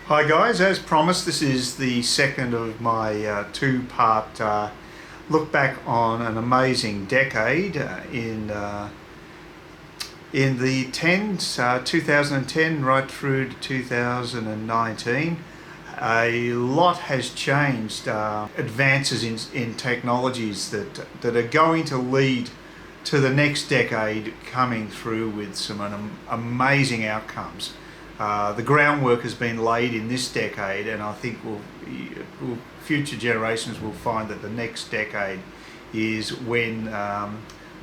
Hi guys, as promised, this is the second of my two-part look back on an amazing decade in the 2010 right through to 2019. A lot has changed, advances in technologies that are going to lead to the next decade coming through with some amazing outcomes. The groundwork has been laid in this decade, and I think future generations will find that the next decade is when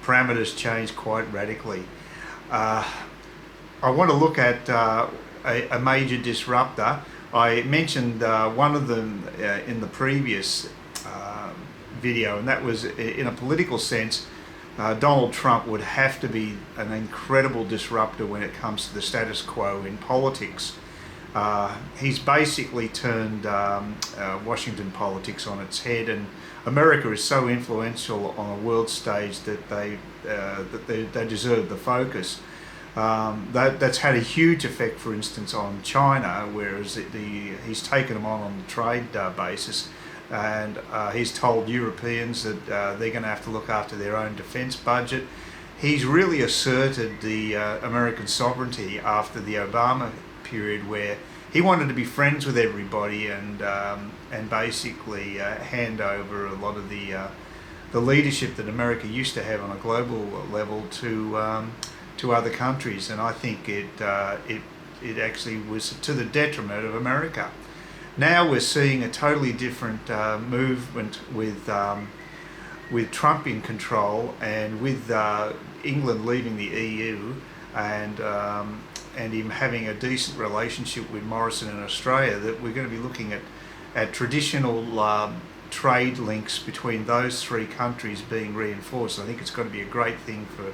parameters change quite radically. I want to look at a major disruptor. I mentioned one of them in the previous video, and that was, in a political sense, Donald Trump would have to be an incredible disruptor when it comes to the status quo in politics. He's basically turned Washington politics on its head, and America is so influential on a world stage that they deserve the focus. That's had a huge effect, for instance, on China, whereas he's taken them on the trade basis. And he's told Europeans that they're going to have to look after their own defence budget. He's really asserted the American sovereignty after the Obama period, where he wanted to be friends with everybody and basically hand over a lot of the leadership that America used to have on a global level to other countries. And I think it actually was to the detriment of America. Now we're seeing a totally different movement with Trump in control, and with England leaving the EU, and him having a decent relationship with Morrison in Australia, that we're going to be looking at traditional trade links between those three countries being reinforced. I think it's going to be a great thing for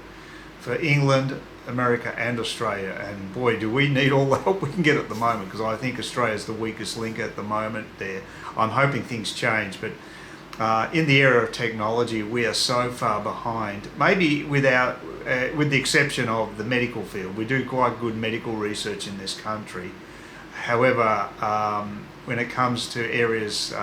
England, America and Australia, and boy, do we need all the help we can get at the moment, because I think Australia's the weakest link at the moment there. I'm hoping things change, but in the era of technology, we are so far behind, maybe with the exception of the medical field. We do quite good medical research in this country. However, when it comes to areas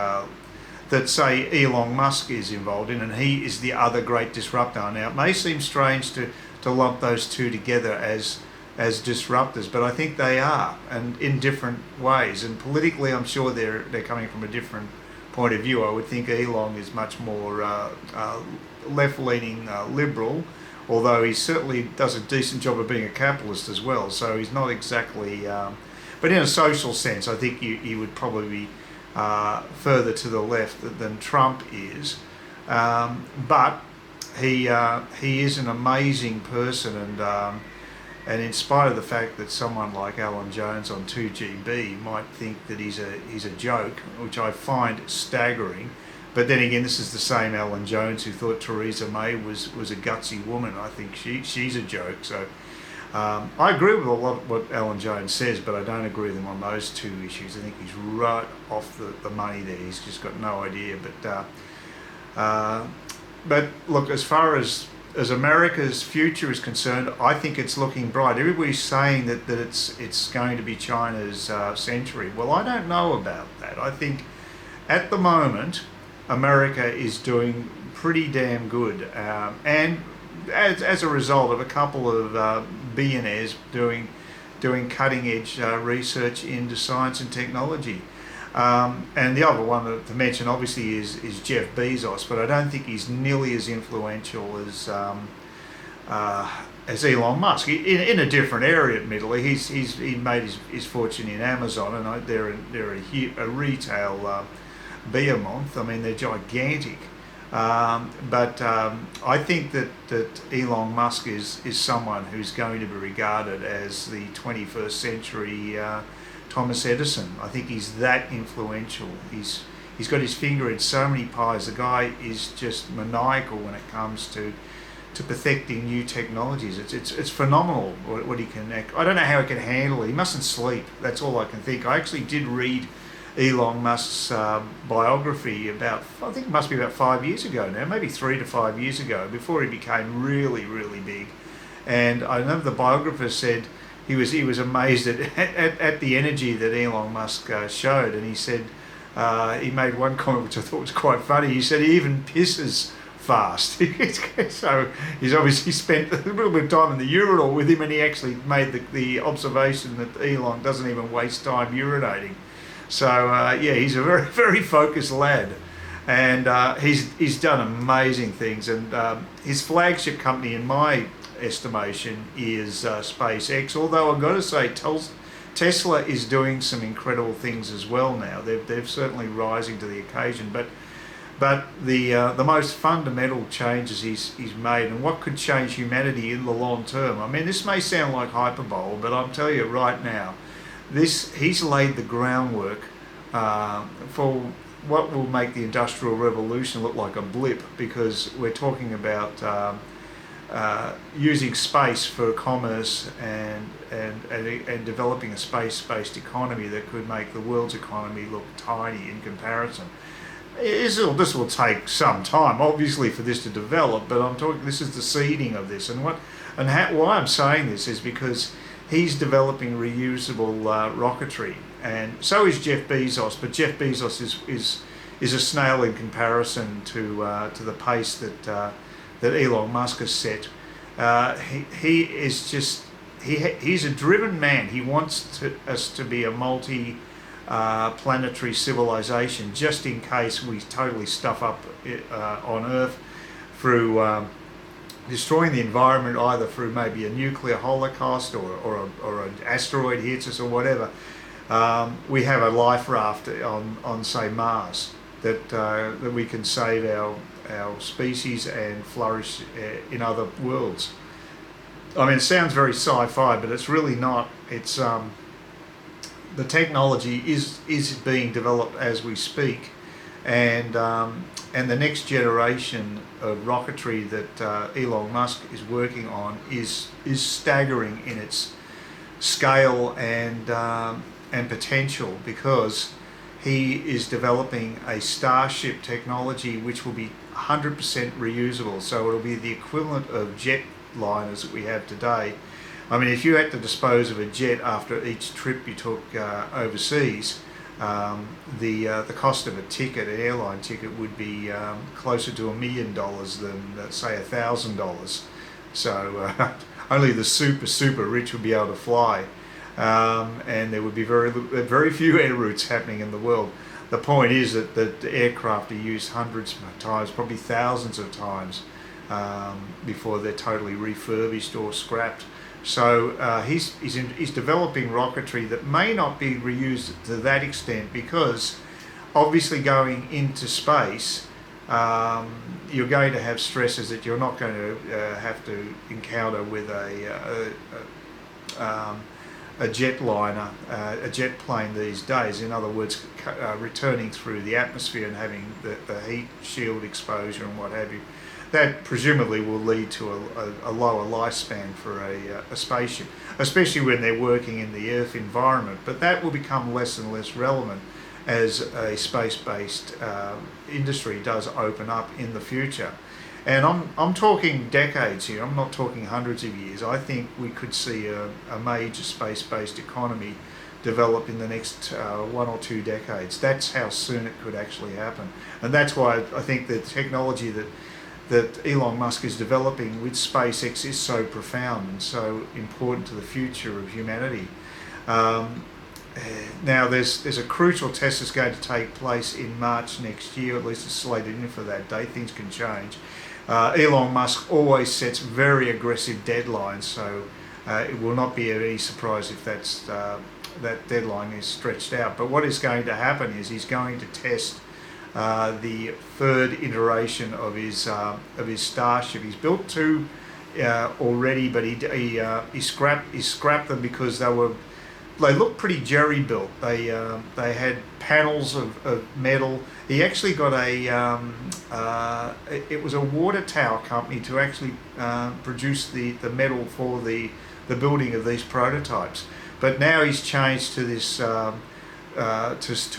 that, say, Elon Musk is involved in, and he is the other great disruptor. Now, it may seem strange to lump those two together as disruptors, but I think they are, and in different ways. And politically, I'm sure they're coming from a different point of view. I would think Elon is much more left-leaning liberal, although he certainly does a decent job of being a capitalist as well. So he's not exactly, but in a social sense, I think he would probably be further to the left than Trump is. But he is an amazing person, and in spite of the fact that someone like Alan Jones on 2GB might think that he's a joke, which I find staggering. But then again, this is the same Alan Jones who thought Theresa May was a gutsy woman. I think she's a joke. So I agree with a lot of what Alan Jones says, but I don't agree with him on those two issues. I think he's right off the money there. He's just got no idea. But look, as far as America's future is concerned, I think it's looking bright. Everybody's saying that it's going to be China's century. Well, I don't know about that. I think at the moment, America is doing pretty damn good, and as a result of a couple of billionaires doing cutting-edge research into science and technology. And the other one to mention, obviously, is Jeff Bezos, but I don't think he's nearly as influential as Elon Musk. In a different area, admittedly. He made his fortune in Amazon, and they're a retail behemoth. I mean, they're gigantic. But I think that Elon Musk is someone who's going to be regarded as the 21st century Thomas Edison. I think he's that influential. He's got his finger in so many pies. The guy is just maniacal when it comes to perfecting new technologies. It's phenomenal what he can. I don't know how he can handle it. He mustn't sleep. That's all I can think. I actually did read Elon Musk's biography I think it must be about 5 years ago now, maybe 3 to 5 years ago, before he became really, really big. And I know the biographer said he was amazed at the energy that Elon Musk showed, and he said he made one comment which I thought was quite funny. He said he even pisses fast. So he's obviously spent a little bit of time in the urinal with him, and he actually made the observation that Elon doesn't even waste time urinating. So yeah, he's a very, very focused lad, and he's done amazing things. And his flagship company, in my estimation, is SpaceX. Although I've got to say, Tesla is doing some incredible things as well now. They're certainly rising to the occasion. But the most fundamental changes he's made, and what could change humanity in the long term. I mean, this may sound like hyperbole, but I'm telling you right now, he's laid the groundwork for what will make the Industrial Revolution look like a blip, because we're talking about using space for commerce and developing a space-based economy that could make the world's economy look tiny in comparison. This will take some time, obviously, for this to develop, but I'm talking. This is the seeding of this, and why I'm saying this is because he's developing reusable rocketry, and so is Jeff Bezos. But Jeff Bezos is a snail in comparison to the pace that Elon Musk has set. He's a driven man. He wants us to be a planetary civilization, just in case we totally stuff up on Earth through destroying the environment, either through maybe a nuclear holocaust or an asteroid hits us or whatever. We have a life raft on say Mars that we can save our species and flourish in other worlds. I mean, it sounds very sci-fi, but it's really not. It's the technology is being developed as we speak, and the next generation of rocketry that Elon Musk is working on is staggering in its scale and potential, because he is developing a Starship technology which will be 100% reusable. So it'll be the equivalent of jet liners that we have today. I mean, if you had to dispose of a jet after each trip you took overseas, the cost of a ticket, an airline ticket, would be closer to $1 million than, say, $1,000. So only the super rich would be able to fly, and there would be very few air routes happening in the world. The point is that the aircraft are used hundreds of times, probably thousands of times, before they're totally refurbished or scrapped. So he's developing rocketry that may not be reused to that extent, because obviously going into space, you're going to have stresses that you're not going to have to encounter with a jetliner, a jet plane these days. In other words, returning through the atmosphere and having the heat shield exposure and what have you. That presumably will lead to a lower lifespan for a spaceship, especially when they're working in the Earth environment. But that will become less and less relevant as a space-based industry does open up in the future. And I'm talking decades here. I'm not talking hundreds of years. I think we could see a major space-based economy develop in the next 1 or 2 decades. That's how soon it could actually happen. And that's why I think the technology that Elon Musk is developing with SpaceX is so profound and so important to the future of humanity. Now there's a crucial test that's going to take place in March next year, at least it's slated in for that date. Things can change. Elon Musk always sets very aggressive deadlines, so it will not be any surprise if that deadline is stretched out. But what is going to happen is he's going to test the third iteration of his Starship. He's built 2 already, but he scrapped them because they looked pretty jerry built. They had panels of metal. He actually got it was a water tower company to actually produce the metal for the building of these prototypes. But now he's changed to this to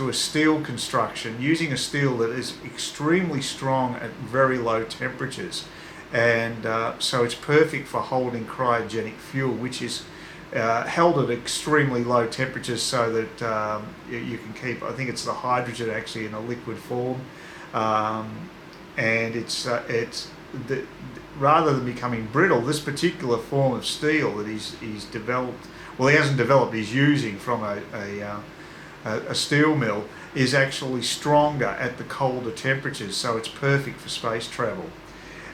a steel construction, using a steel that is extremely strong at very low temperatures, and so it's perfect for holding cryogenic fuel, which is held at extremely low temperatures so that you can keep, I think it's the hydrogen actually in a liquid form, and rather than becoming brittle, this particular form of steel that he's developed, well, he hasn't developed, he's using from a steel mill, is actually stronger at the colder temperatures, so it's perfect for space travel.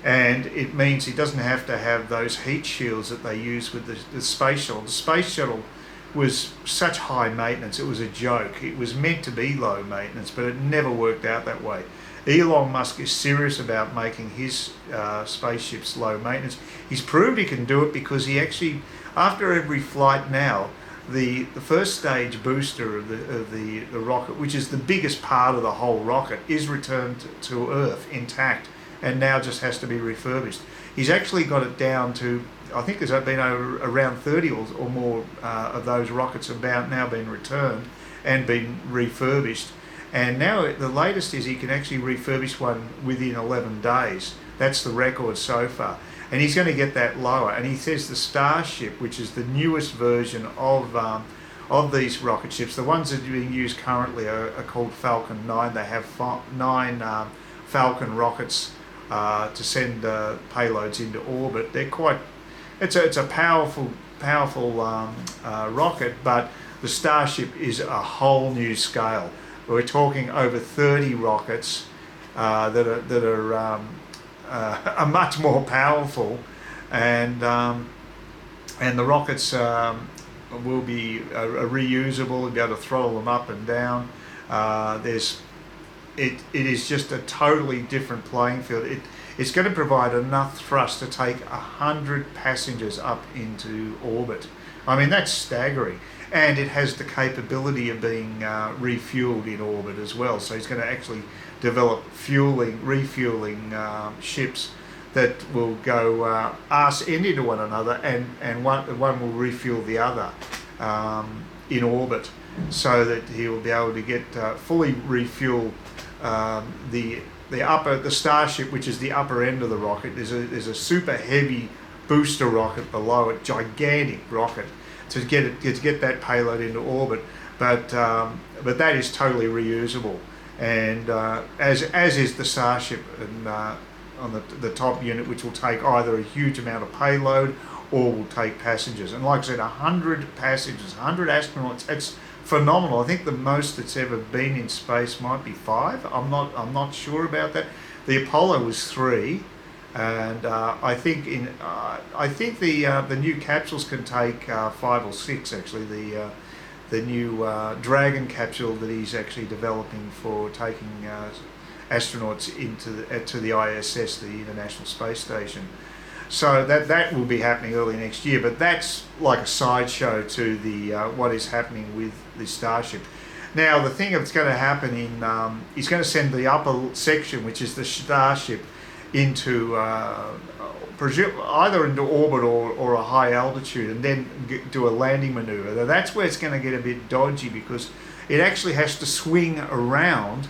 And it means he doesn't have to have those heat shields that they use with the space shuttle. The space shuttle was such high maintenance, it was a joke. It was meant to be low maintenance, but it never worked out that way. Elon Musk is serious about making his spaceships low maintenance. He's proved he can do it because he actually, after every flight now, the first stage booster of the rocket, which is the biggest part of the whole rocket, is returned to Earth intact, and now just has to be refurbished. He's actually got it down to, I think there's been around 30 or more of those rockets have now been returned and been refurbished. And now the latest is he can actually refurbish one within 11 days. That's the record so far. And he's going to get that lower. And he says the Starship, which is the newest version of these rocket ships, the ones that are being used currently are called Falcon 9. They have 9 Falcon rockets to send payloads into orbit. They're quite, it's a powerful rocket, but the Starship is a whole new scale. We're talking over 30 rockets that are much more powerful, and the rockets will be reusable. You'll be able to throttle them up and down. It is just a totally different playing field. It's going to provide enough thrust to take 100 passengers up into orbit. I mean, that's staggering. And it has the capability of being refueled in orbit as well. So he's going to actually develop refueling ships that will go arse into one another, and one will refuel the other in orbit, so that he will be able to get fully refuel the Starship, which is the upper end of the rocket. There's a super heavy booster rocket below it, gigantic rocket, to get that payload into orbit, but that is totally reusable, and as is the Starship, and on the top unit, which will take either a huge amount of payload or will take passengers. And like I said, 100 passengers, 100 astronauts. It's phenomenal. I think the most that's ever been in space might be 5. I'm not sure about that. The Apollo was 3. And I think the new capsules can take 5 or 6. Actually, the new Dragon capsule that he's actually developing for taking astronauts to the ISS, the International Space Station. So that will be happening early next year. But that's like a sideshow to the what is happening with the Starship. Now, the thing that's going to happen he's going to send the upper section, which is the Starship, into either into orbit or a high altitude, and then do a landing maneuver. Now, that's where it's going to get a bit dodgy, because it actually has to swing around,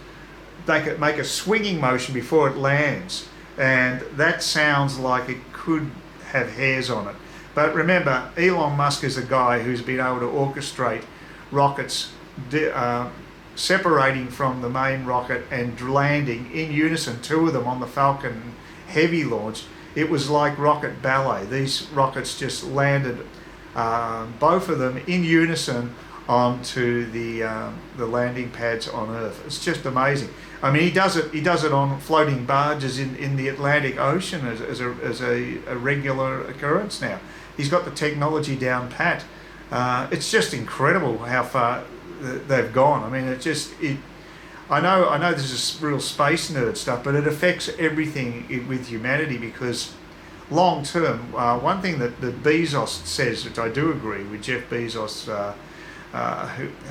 make a swinging motion before it lands, and that sounds like it could have hairs on it. But remember, Elon Musk is a guy who's been able to orchestrate rockets separating from the main rocket and landing in unison, 2 of them on the Falcon Heavy launch. It was like rocket ballet. These rockets just landed, both of them in unison, onto the landing pads on Earth. It's just amazing. I mean, he does it on floating barges in the Atlantic Ocean as a regular occurrence now. He's got the technology down pat. It's just incredible how far they've gone. I mean, I know this is real space nerd stuff, but it affects everything with humanity, because long term, one thing that Bezos says, which I do agree with, Jeff Bezos,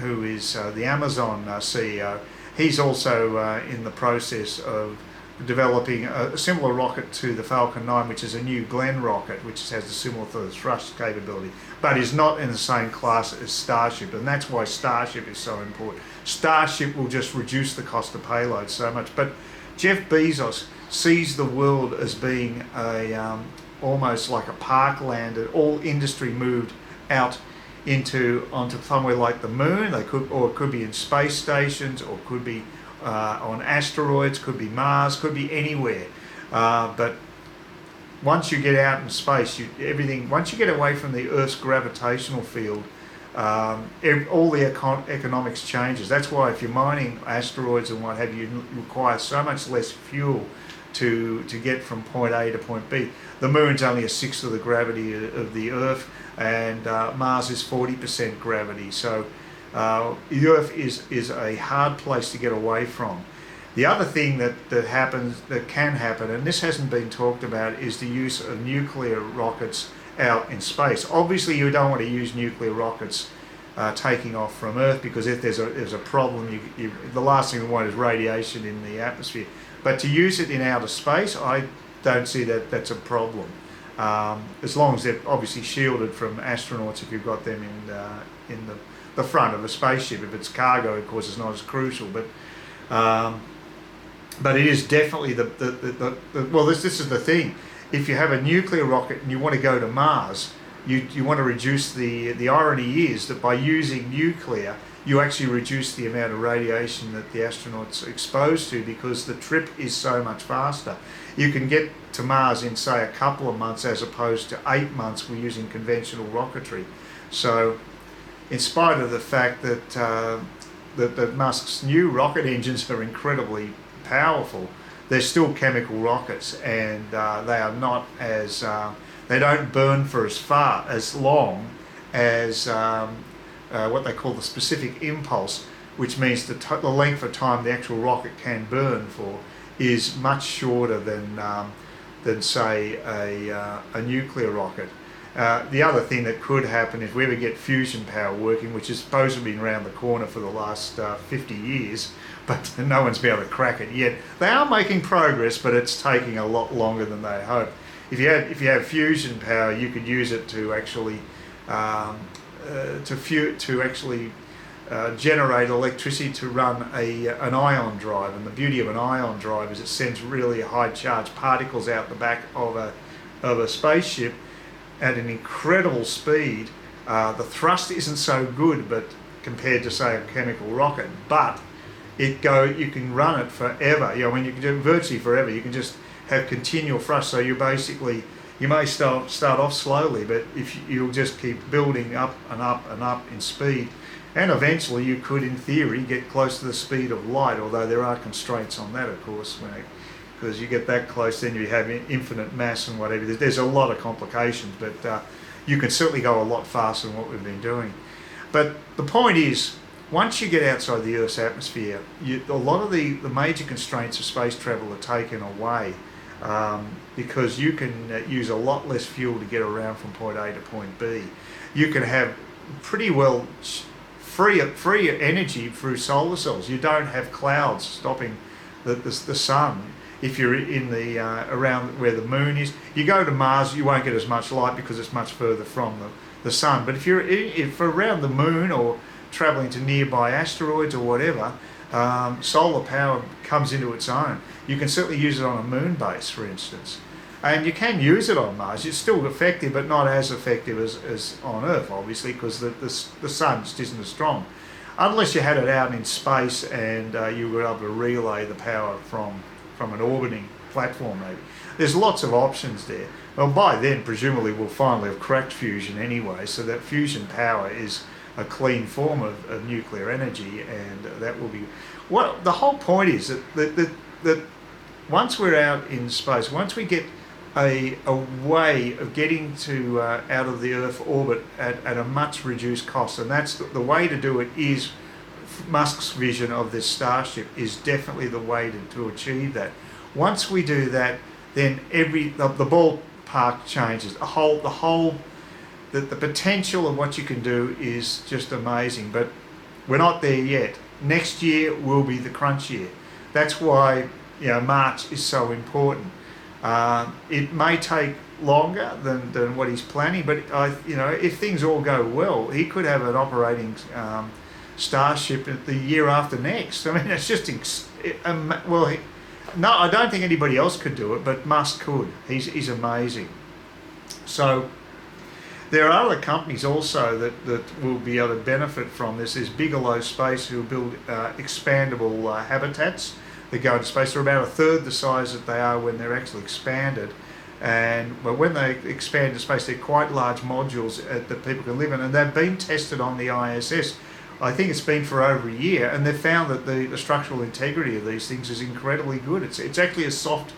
who is the Amazon CEO, he's also in the process of developing a similar rocket to the Falcon 9, which is a new Glenn rocket, which has a similar thrust capability, but is not in the same class as Starship, and that's why Starship is so important. Starship will just reduce the cost of payload so much, but Jeff Bezos sees the world as being almost like a parkland, and all industry moved out onto somewhere like the moon. They could, or it could be in space stations, or could be on asteroids, could be Mars, could be anywhere. But once you get out in space, once you get away from the Earth's gravitational field, all the economics changes. That's why if you're mining asteroids and what have you, you require so much less fuel to get from point A to point B. The moon's only a sixth of the gravity of the Earth, and Mars is 40% gravity. So the Earth is a hard place to get away from. The other thing that can happen, and this hasn't been talked about, is the use of nuclear rockets out in space. Obviously, you don't want to use nuclear rockets taking off from Earth, because if there's a problem, the last thing we want is radiation in the atmosphere. But to use it in outer space, I don't see that that's a problem. As long as they're obviously shielded from astronauts, if you've got them in the front of a spaceship. If it's cargo, of course, it's not as crucial. But it is definitely well, this is the thing. If you have a nuclear rocket and you want to go to Mars, you want to reduce the irony is that by using nuclear, you actually reduce the amount of radiation that the astronauts are exposed to, because the trip is so much faster. You can get to Mars in, say, a couple of months as opposed to 8 months we're using conventional rocketry. So in spite of the fact that Musk's new rocket engines are incredibly powerful, they're still chemical rockets, and they are not as they don't burn for as long as what they call the specific impulse, which means the length of time the actual rocket can burn for is much shorter than say a nuclear rocket. The other thing that could happen if we ever get fusion power working, which has supposedly been around the corner for the last 50 years, but no one's been able to crack it yet. They are making progress, but it's taking a lot longer than they hoped. If you have fusion power, you could use it to actually generate electricity to run an ion drive. And the beauty of an ion drive is it sends really high charged particles out the back of a spaceship at an incredible speed. The thrust isn't so good, but compared to, say, a chemical rocket, but you can run it forever. You can do it virtually forever. You can just have continual thrust. So you may start off slowly, but you'll just keep building up and up and up in speed, and eventually you could, in theory, get close to the speed of light. Although there are constraints on that, of course, because you get that close, then you have infinite mass and whatever. There's a lot of complications, but you can certainly go a lot faster than what we've been doing. But the point is, once you get outside the Earth's atmosphere, a lot of the major constraints of space travel are taken away, because you can use a lot less fuel to get around from point A to point B. You can have pretty well free energy through solar cells. You don't have clouds stopping the sun. If you're in around where the moon is, you go to Mars, you won't get as much light because it's much further from the sun. But if you're around the moon or traveling to nearby asteroids or whatever, solar power comes into its own. You can certainly use it on a moon base, for instance. And you can use it on Mars. It's still effective, but not as effective as on Earth, obviously, because the sun just isn't as strong. Unless you had it out in space and you were able to relay the power from an orbiting platform, maybe. There's lots of options there. Well, by then, presumably, we'll finally have cracked fusion anyway, so that fusion power is a clean form of nuclear energy, and that will be... the whole point is that once we're out in space, once we get a way of getting to out of the Earth orbit at a much reduced cost, and that's the way to do it. Is Musk's vision of this Starship is definitely the way to achieve that. Once we do that, then the ballpark changes. The potential of what you can do is just amazing, but we're not there yet. Next year will be the crunch year. That's why March is so important. It may take longer than what he's planning, but if things all go well, he could have an operating Starship the year after next. I mean, it's just no, I don't think anybody else could do it, but Musk could. He's amazing. So There are other companies also that will be able to benefit from this. There's Bigelow Space, who build expandable habitats that go into space. They're about a third the size that they are when they're actually expanded. But when they expand to space, they're quite large modules that people can live in, and they've been tested on the ISS. I think it's been for over a year, and they've found that the structural integrity of these things is incredibly good. It's actually a soft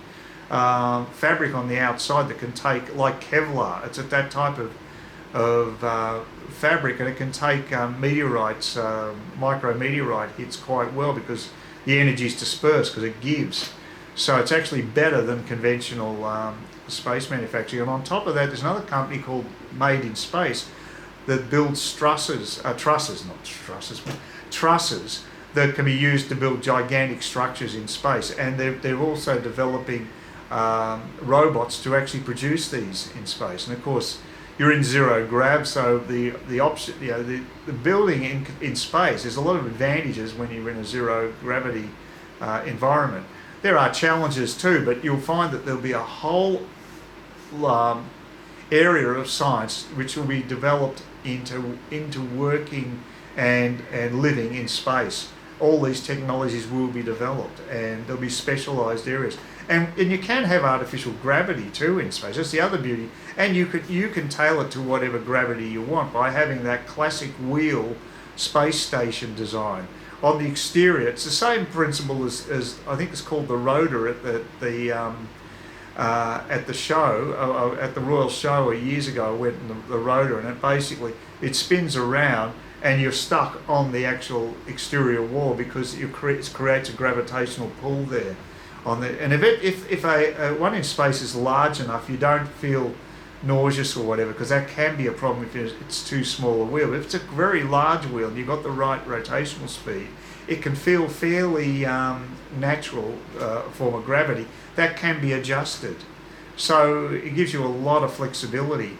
fabric on the outside that can take, like Kevlar. It's at that type of fabric, and it can take meteorites, micrometeorite hits quite well because the energy is dispersed because it gives. So it's actually better than conventional space manufacturing. And on top of that, there's another company called Made in Space that builds trusses that can be used to build gigantic structures in space. And they're also developing robots to actually produce these in space. And of course, you're in zero grav, so the option, the building in space, there's a lot of advantages when you're in a zero gravity environment. There are challenges too, but you'll find that there'll be a whole area of science which will be developed into working and living in space. All these technologies will be developed, and there'll be specialised areas. And you can have artificial gravity too in space. That's the other beauty. And you can tailor it to whatever gravity you want by having that classic wheel space station design. On the exterior, it's the same principle as I think it's called the rotor at the show, at the Royal Show years ago. I went in the rotor, and it spins around, and you're stuck on the actual exterior wall because it creates a gravitational pull there. And if a one in space is large enough, you don't feel nauseous or whatever, because that can be a problem if it's too small a wheel. But if it's a very large wheel and you've got the right rotational speed, it can feel fairly natural form of gravity that can be adjusted. So it gives you a lot of flexibility.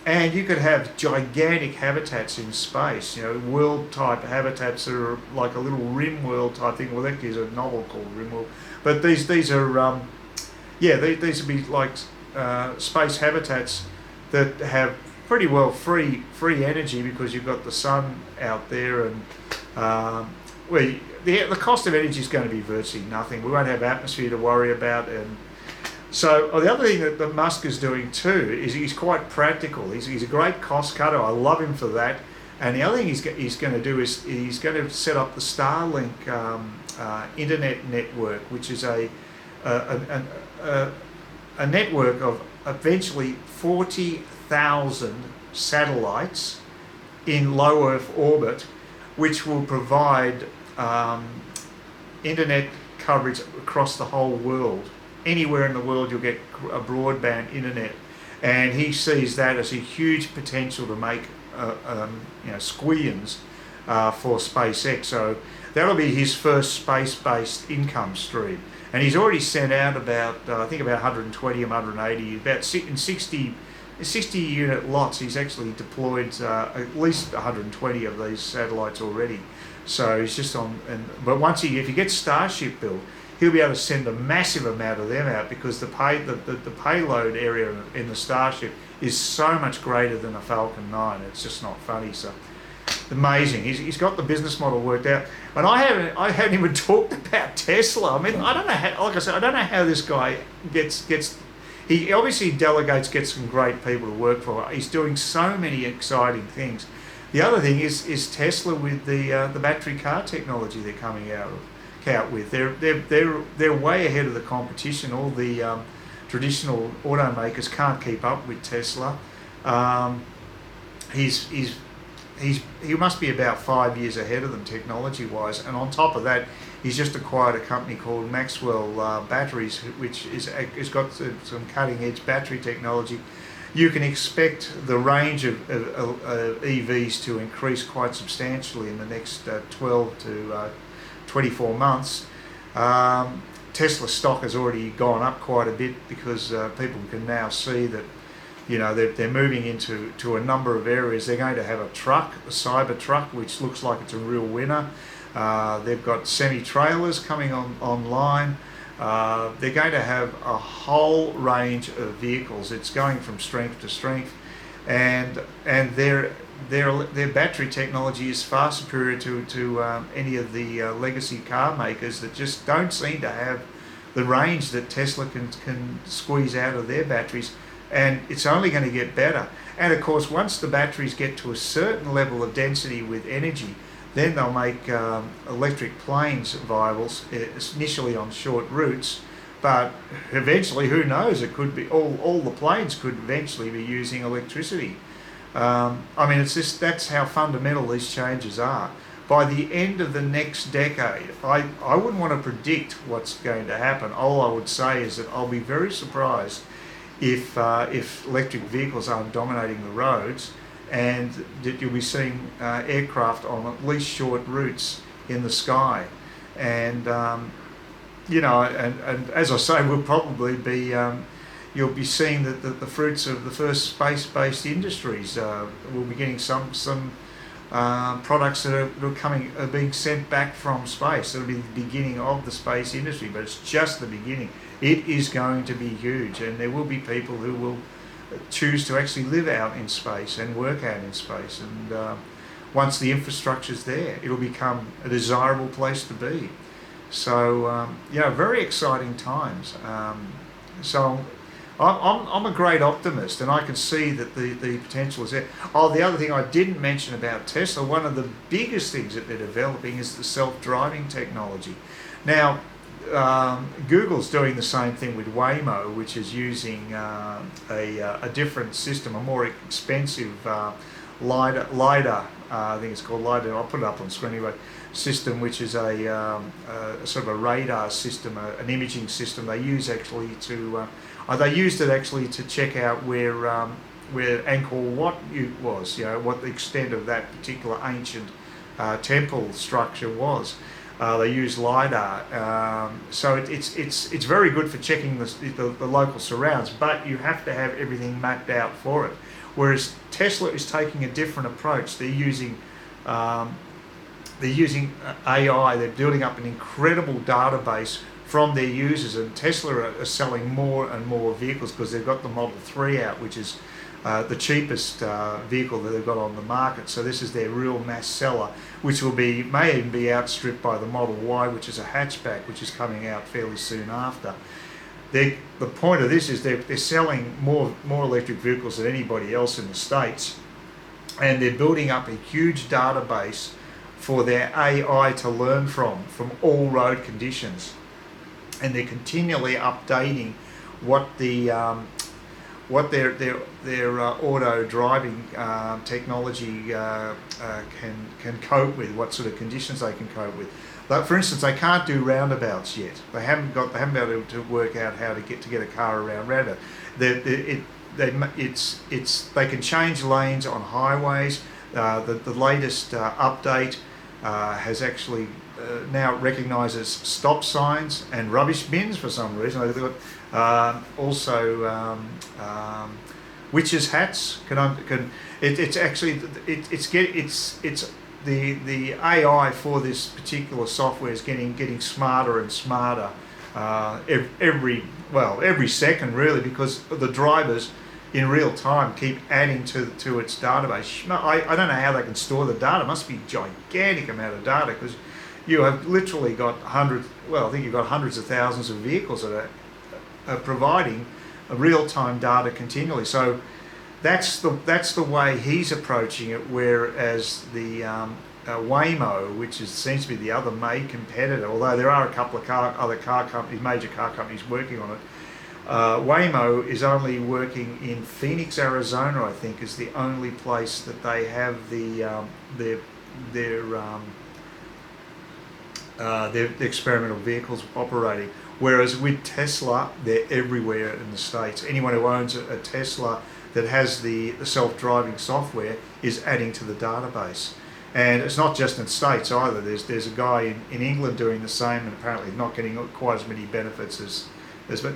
And you could have gigantic habitats in space, world type habitats that are like a little rim world type thing. Well, that is a novel called Rim World. But these are these would be like space habitats that have pretty well free energy because you've got the sun out there, and the cost of energy is going to be virtually nothing. We won't have atmosphere to worry about. And so the other thing that Musk is doing too is he's quite practical. He's a great cost cutter. I love him for that. And the other thing he's going to do is he's going to set up the Starlink internet network, which is a network of eventually 40,000 satellites in low Earth orbit, which will provide internet coverage across the whole world. Anywhere in the world you'll get a broadband internet, and he sees that as a huge potential to make squillions for SpaceX. So that'll be his first space-based income stream, and he's already sent out about 120 or 180, about in 60 unit lots. He's actually deployed at least 120 of these satellites already. So he's just on. But if he gets Starship built, he'll be able to send a massive amount of them out because the payload area in the Starship is so much greater than a Falcon 9. It's just not funny. So amazing. He's got the business model worked out. And I haven't even talked about Tesla. I mean, I don't know how. Like I said, I don't know how this guy gets. He obviously gets some great people to work for. He's doing so many exciting things. The other thing is Tesla with the battery car technology they're coming out with. They're way ahead of the competition. All the traditional automakers can't keep up with Tesla. He must be about 5 years ahead of them technology-wise, and on top of that, he's just acquired a company called Maxwell Batteries, which has got some cutting-edge battery technology. You can expect the range of EVs to increase quite substantially in the next 12 to 24 months. Tesla stock has already gone up quite a bit because people can now see that they're moving into a number of areas. They're going to have a cyber truck, which looks like it's a real winner. They've got semi-trailers coming online. They're going to have a whole range of vehicles. It's going from strength to strength. and their battery technology is far superior to any of the legacy car makers that just don't seem to have the range that Tesla can squeeze out of their batteries, and it's only going to get better. And of course, once the batteries get to a certain level of density with energy, then they'll make electric planes viable, initially on short routes, but eventually, who knows, it could be all the planes could eventually be using electricity. I mean, that's how fundamental these changes are. By the end of the next decade, I wouldn't want to predict what's going to happen. All I would say is that I'll be very surprised if electric vehicles aren't dominating the roads, and that you'll be seeing aircraft on at least short routes in the sky. And and as I say, we'll probably be you'll be seeing the fruits of the first space-based industries. We'll be getting some products that are being sent back from space. It'll be the beginning of the space industry, but it's just the beginning. It is going to be huge, and there will be people who will choose to actually live out in space and work out in space. And once the infrastructure's there, it'll become a desirable place to be. So very exciting times. So I'm a great optimist, and I can see that the potential is there. Oh, the other thing I didn't mention about Tesla, one of the biggest things that they're developing is the self-driving technology. Now, Google's doing the same thing with Waymo, which is using a different system, a more expensive LiDAR, I think it's called LiDAR, I'll put it up on screen anyway, system, which is a sort of a radar system, an imaging system. They use actually they used it actually to check out where Angkor Wat was, what the extent of that particular ancient temple structure was. They use LiDAR, so it's very good for checking the local surrounds, but you have to have everything mapped out for it. Whereas Tesla is taking a different approach. They're using AI. They're building up an incredible database from their users, and Tesla are selling more and more vehicles because they've got the Model 3 out, which is the cheapest vehicle that they've got on the market. So this is their real mass seller, which may even be outstripped by the Model Y, which is a hatchback, which is coming out fairly soon after. The point of this is they're selling more electric vehicles than anybody else in the States, and they're building up a huge database for their AI to learn from all road conditions, and they're continually updating what their auto driving technology can cope with, what sort of conditions they can cope with. Like, for instance, they can't do roundabouts yet. They haven't been able to work out how to get a car around roundabout. They can change lanes on highways. The latest update has actually now recognises stop signs and rubbish bins for some reason. They've got also witches' hats. The AI for this particular software is getting smarter and smarter every second, really, because the drivers in real time keep adding to its database. I don't know how they can store the data. It must be a gigantic amount of data, because you have literally got hundreds of thousands of vehicles that are providing real-time data continually. So that's the way he's approaching it. Whereas the Waymo, which seems to be the other main competitor, although there are a couple of major car companies working on it, Waymo is only working in Phoenix, Arizona. I think is the only place that they have their experimental vehicles operating. Whereas with Tesla, they're everywhere in the States. Anyone who owns a Tesla that has the self-driving software is adding to the database. And it's not just in the States either. There's a guy in England doing the same, and apparently not getting quite as many benefits as but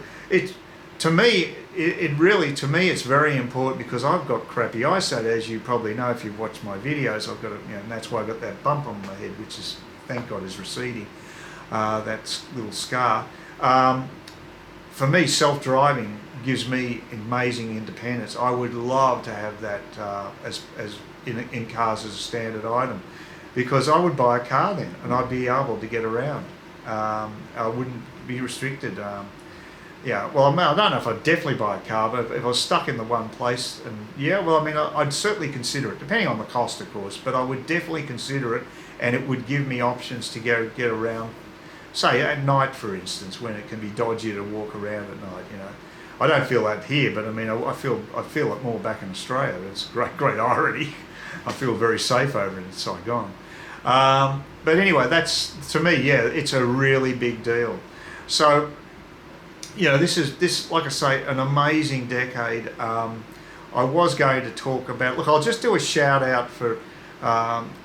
to me it's very important, because I've got crappy eyesight, as you probably know if you've watched my videos. I've got and that's why I got that bump on my head, which is, thank God, is receding. That little scar. For me, self-driving gives me amazing independence. I would love to have that as in cars as a standard item, because I would buy a car then and I'd be able to get around. I wouldn't be restricted. Yeah, well, I don't know if I'd definitely buy a car, but if I was stuck in the one place, and yeah, well, I mean, I'd certainly consider it, depending on the cost, of course, but I would definitely consider it, and it would give me options to get around, say, at night, for instance, when it can be dodgy to walk around at night, you know. I don't feel that here, but I mean, I feel it more back in Australia. It's great irony. I feel very safe over in Saigon. But anyway, that's, to me, yeah, it's a really big deal. So, you know, this, like I say, an amazing decade. I was going to talk about, look, I'll just do a shout out for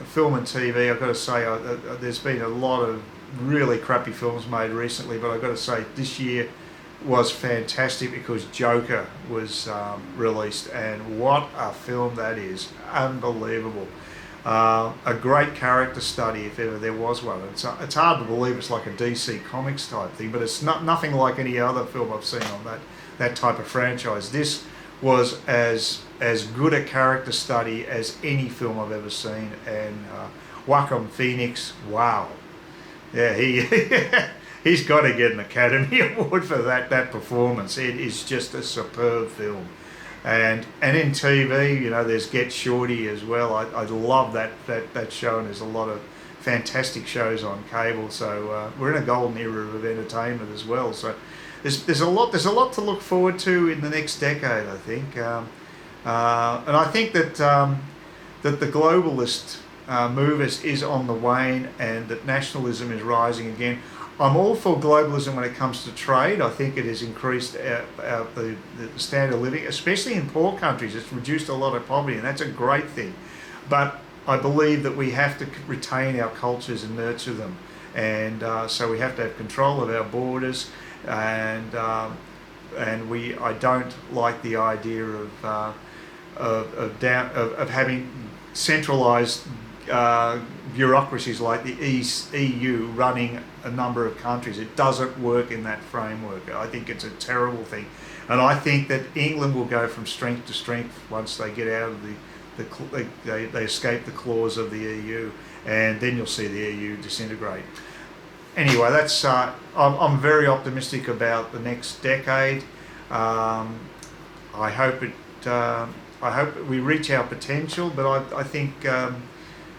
film and TV. I've got to say, there's been a lot of really crappy films made recently, but I've got to say this year was fantastic because Joker was released, and what a film that is. Unbelievable. A great character study, if ever there was one. It's hard to believe it's like a DC Comics type thing, but it's nothing like any other film I've seen on that type of franchise. This was as good a character study as any film I've ever seen, and Joaquin Phoenix, wow. Yeah, he's got to get an Academy Award for that performance. It is just a superb film. And in TV, you know, there's Get Shorty as well. I love that show, and there's a lot of fantastic shows on cable. So we're in a golden era of entertainment as well. So there's a lot to look forward to in the next decade, I think. And I think that that the globalist move is on the wane, and that nationalism is rising again. I'm all for globalism when it comes to trade. I think it has increased the standard of living, especially in poor countries. It's reduced a lot of poverty, and that's a great thing. But I believe that we have to retain our cultures and nurture them, and so we have to have control of our borders. And I don't like the idea of having centralised bureaucracies like the EU running a number of countries. It doesn't work in that framework. I think it's a terrible thing, and I think that England will go from strength to strength once they get out of they escape the claws of the EU, and then you'll see the EU disintegrate. Anyway, that's I'm very optimistic about the next decade. I hope we reach our potential, but I think.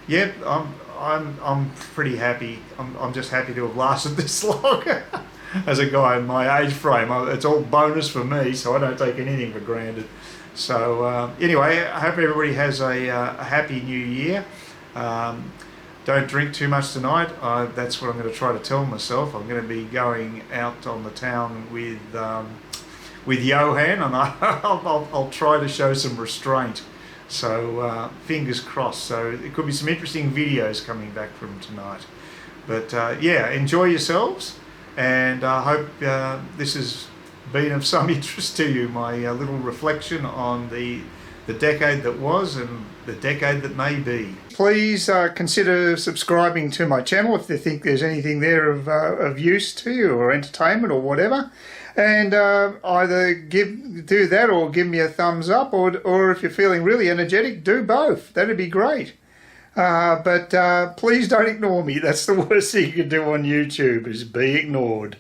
Yeah, I'm pretty happy. I'm just happy to have lasted this long. As a guy in my age frame, it's all bonus for me, so I don't take anything for granted. So anyway, I hope everybody has a happy new year. Don't drink too much tonight. That's what I'm going to try to tell myself. I'm going to be going out on the town with Johan, and I'll try to show some restraint. So fingers crossed. So it could be some interesting videos coming back from tonight. But yeah, enjoy yourselves, and I hope this has been of some interest to you. My little reflection on the decade that was and the decade that may be. Please consider subscribing to my channel if you think there's anything there of use to you, or entertainment, or whatever. And either do that or give me a thumbs up, or if you're feeling really energetic, do both. That'd be great. But please don't ignore me. That's the worst thing you can do on YouTube, is be ignored.